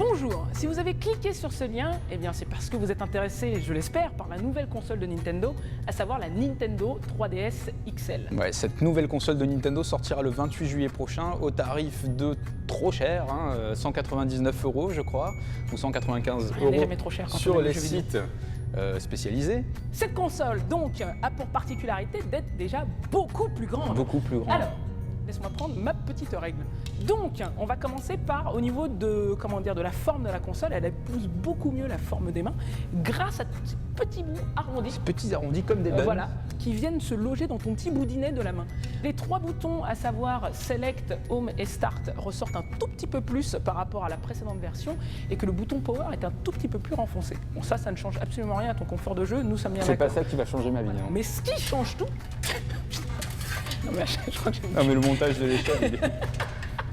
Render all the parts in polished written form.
Bonjour, si vous avez cliqué sur ce lien, eh bien c'est parce que vous êtes intéressé, je l'espère, par la nouvelle console de Nintendo, à savoir la Nintendo 3DS XL. Ouais, cette nouvelle console de Nintendo sortira le 28 juillet prochain au tarif de trop cher, 199 € je crois, ou 195 Rien n'est € jamais trop cher quand on sur aime les jeux vidéo. sites spécialisés. Cette console, donc, a pour particularité d'être déjà beaucoup plus grande. Beaucoup plus grande. Alors, laisse-moi prendre ma petite règle. Donc, on va commencer par, au niveau de, de la forme de la console, elle épouse beaucoup mieux la forme des mains, grâce à ces petits bouts arrondis. Ces petits arrondis comme des buns. Voilà, qui viennent se loger dans ton petit boudinet de la main. Les trois boutons, à savoir Select, Home et Start, ressortent un tout petit peu plus par rapport à la précédente version, et que le bouton Power est un tout petit peu plus renfoncé. Bon, ça ne change absolument rien à ton confort de jeu, nous sommes bien C'est d'accord. pas ça qui va changer ma vie. Hein. Mais ce qui change tout... Non mais je crois que j'ai... Ah mais le montage de l'échelle, il est...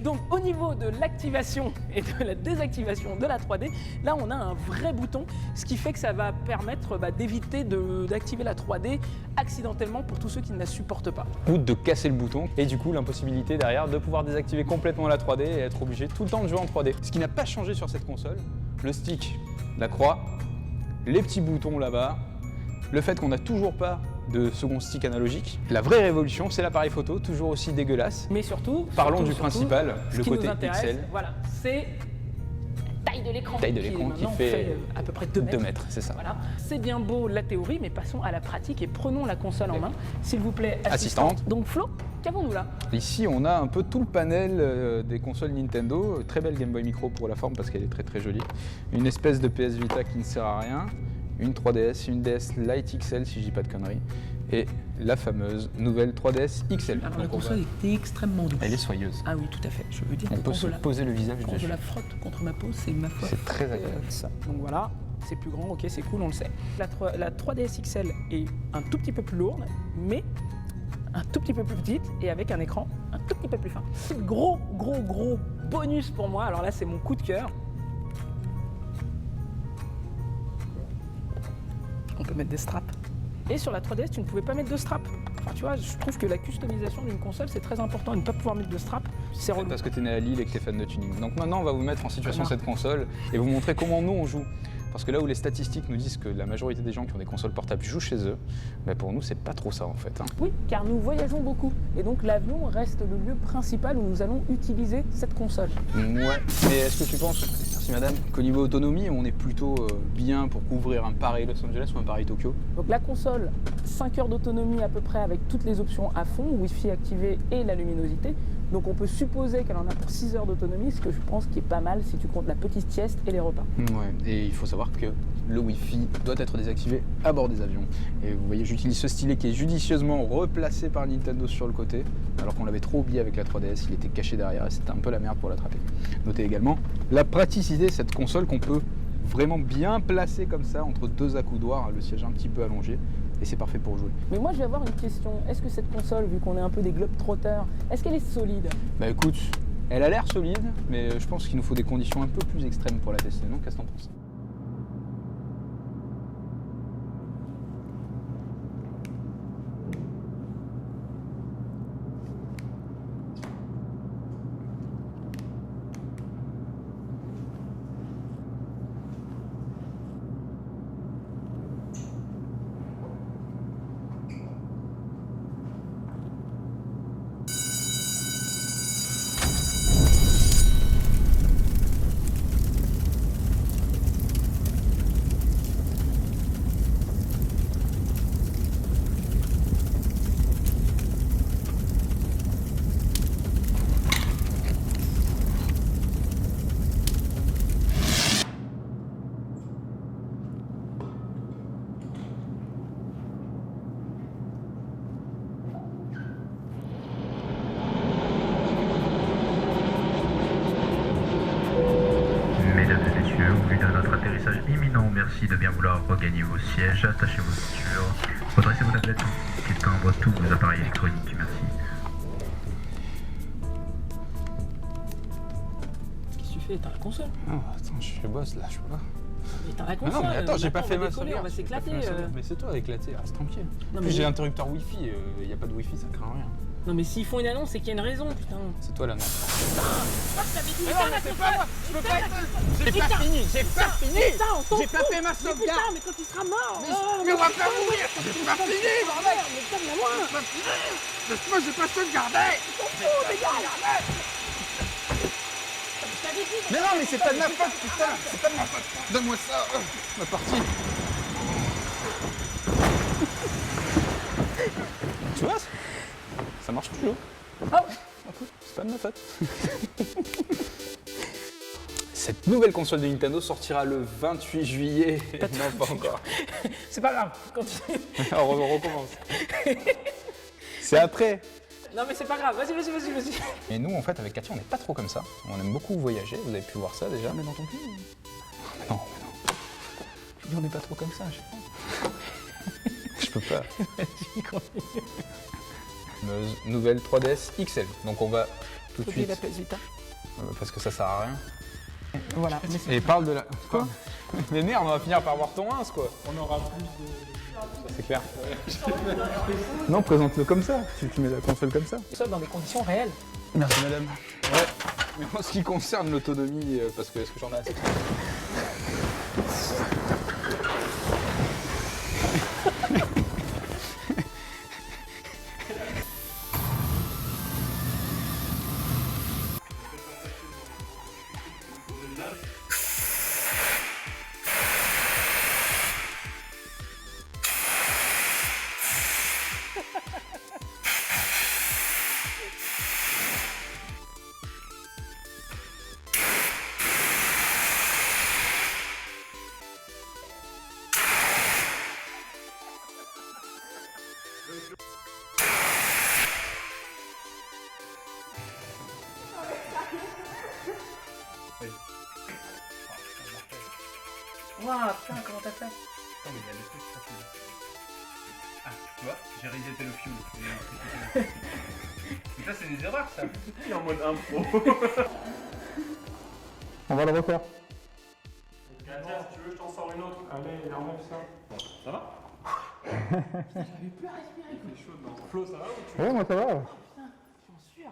Donc au niveau de l'activation et de la désactivation de la 3D, là on a un vrai bouton, ce qui fait que ça va permettre d'éviter d'activer la 3D accidentellement pour tous ceux qui ne la supportent pas. Ou de casser le bouton, et du coup l'impossibilité derrière de pouvoir désactiver complètement la 3D et être obligé tout le temps de jouer en 3D. Ce qui n'a pas changé sur cette console, le stick, la croix, les petits boutons là-bas, le fait qu'on n'a toujours pas de second stick analogique. La vraie révolution, c'est l'appareil photo, toujours aussi dégueulasse. Mais surtout, parlons du principal, ce le qui côté nous intéresse, XL. voilà, c'est la taille de l'écran. Taille de l'écran qui fait à peu près 2 mètres. 2 mètres, c'est ça. Voilà. C'est bien beau la théorie, mais passons à la pratique et prenons la console en main. S'il vous plaît, assistante. Donc Flo, qu'avons-nous là? Ici, on a un peu tout le panel des consoles Nintendo. Très belle Game Boy Micro pour la forme parce qu'elle est très très jolie. Une espèce de PS Vita qui ne sert à rien. Une 3DS, une DS Lite XL si je dis pas de conneries. Et la fameuse nouvelle 3DS XL. Alors la console était extrêmement douce. Elle est soyeuse. Ah oui, tout à fait. Je veux dire on que peut se poser le visage quand dessus. je la frotte contre ma peau, c'est ma faute. C'est très agréable. Ça. Donc voilà, c'est plus grand, ok, c'est cool, on le sait. La 3DS XL est un tout petit peu plus lourde, mais un tout petit peu plus petite et avec un écran un tout petit peu plus fin. Gros bonus pour moi, alors là c'est mon coup de cœur. On peut mettre des straps. Et sur la 3DS, tu ne pouvais pas mettre de strap. Enfin, tu vois, je trouve que la customisation d'une console, c'est très important. Et ne pas pouvoir mettre de strap, c'est relou. Parce que tu es né à Lille et que tu es fan de tuning. Donc maintenant, on va vous mettre en situation cette console et vous montrer comment nous on joue. Parce que là où les statistiques nous disent que la majorité des gens qui ont des consoles portables jouent chez eux, bah pour nous, c'est pas trop ça en fait. Oui, car nous voyageons beaucoup. Et donc l'avion reste le lieu principal où nous allons utiliser cette console. Ouais, mais est-ce que tu penses, merci madame, qu'au niveau autonomie, on est plutôt bien pour couvrir un Paris Los Angeles ou un Paris Tokyo? Donc la console, 5 heures d'autonomie à peu près avec toutes les options à fond, Wi-Fi activé et la luminosité. Donc on peut supposer qu'elle en a pour 6 heures d'autonomie, ce que je pense qui est pas mal si tu comptes la petite sieste et les repas. Ouais, et il faut savoir que le Wi-Fi doit être désactivé à bord des avions. Et vous voyez, j'utilise ce stylet qui est judicieusement replacé par Nintendo sur le côté, alors qu'on l'avait trop oublié avec la 3DS, il était caché derrière et c'était un peu la merde pour l'attraper. Notez également la praticité de cette console qu'on peut vraiment bien placer comme ça entre deux accoudoirs, le siège un petit peu allongé. Et c'est parfait pour jouer. Mais moi je vais avoir une question, est-ce que cette console, vu qu'on est un peu des globetrotters, est-ce qu'elle est solide? Bah écoute, elle a l'air solide, mais je pense qu'il nous faut des conditions un peu plus extrêmes pour la tester, non? Qu'est-ce que t'en penses? Imminent, merci de bien vouloir regagner vos sièges, attachez vos ceintures, redressez vos tablettes, éteindre tous vos appareils électroniques, merci. Qu'est-ce que tu fais? Éteins la console. Oh, attends, je suis le boss là, je peux pas. Éteins la Ah console. non, mais attends, j'ai pas fait ma sauvegarde. On va s'éclater. Mais c'est toi à éclater, reste tranquille. Non, Puis mais j'ai interrupteur Wi-Fi, il n'y a pas de Wi-Fi, ça craint rien. Non mais s'ils font une annonce, c'est qu'il y a une raison, putain. C'est toi l'annonce. Je t'avais dit, Mais non, mais c'est pas moi. Je peux pas être. J'ai pas fini. J'ai pas fini. J'ai pas fait ma sauvegarde. Putain, mais quand il sera mort. Mais on va pas mourir. J'ai pas fini, bordel. Mais donne-la-moi. J'ai pas fini. Laisse-moi, j'ai pas sauvegardé. Mais non, mais c'est pas de ma faute, putain. C'est pas de ma faute. Donne-moi ça. Ma partie. Tu vois, ça marche toujours. Ah ouais. C'est pas de ma faute. Cette nouvelle console de Nintendo sortira le 28 juillet. Non, pas encore. C'est pas grave, continue. Alors on recommence. C'est après. Non mais c'est pas grave, vas-y. Et nous, en fait, avec Katia, on n'est pas trop comme ça. On aime beaucoup voyager, vous avez pu voir ça déjà. Mais dans ton pays. Non. Je dis, on n'est pas trop comme ça, je sais pas. Je peux pas. Vas-y, continue. Nouvelle 3DS XL. Donc on va tout de Oubliez suite. la PS Vita. Parce que ça sert à rien. Voilà. Mais c'est- Et parle de la. Quoi? Mais merde, on va finir par voir ton 1, quoi. On aura plus de... Ça, c'est clair. Non, présente-le comme ça. Tu mets la console comme ça. ça dans des conditions réelles. Merci, madame. Ouais. Mais en ce qui concerne l'autonomie, parce que est-ce que j'en ai assez? Waouh, putain, comment t'as fait? Attends, mais il y a des trucs faciles. Ah, tu vois, j'ai reseté le fuel. Mais ça, c'est des erreurs, ça. Il est en mode impro. On va le refaire. Katia, si tu veux, je t'en sors une autre. Allez, enlève ça. Bon, ça va? J'avais plus à respirer. Il est chaud dans Flo, ça va ou tu Ouais, moi ça va. Putain, je suis en sueur.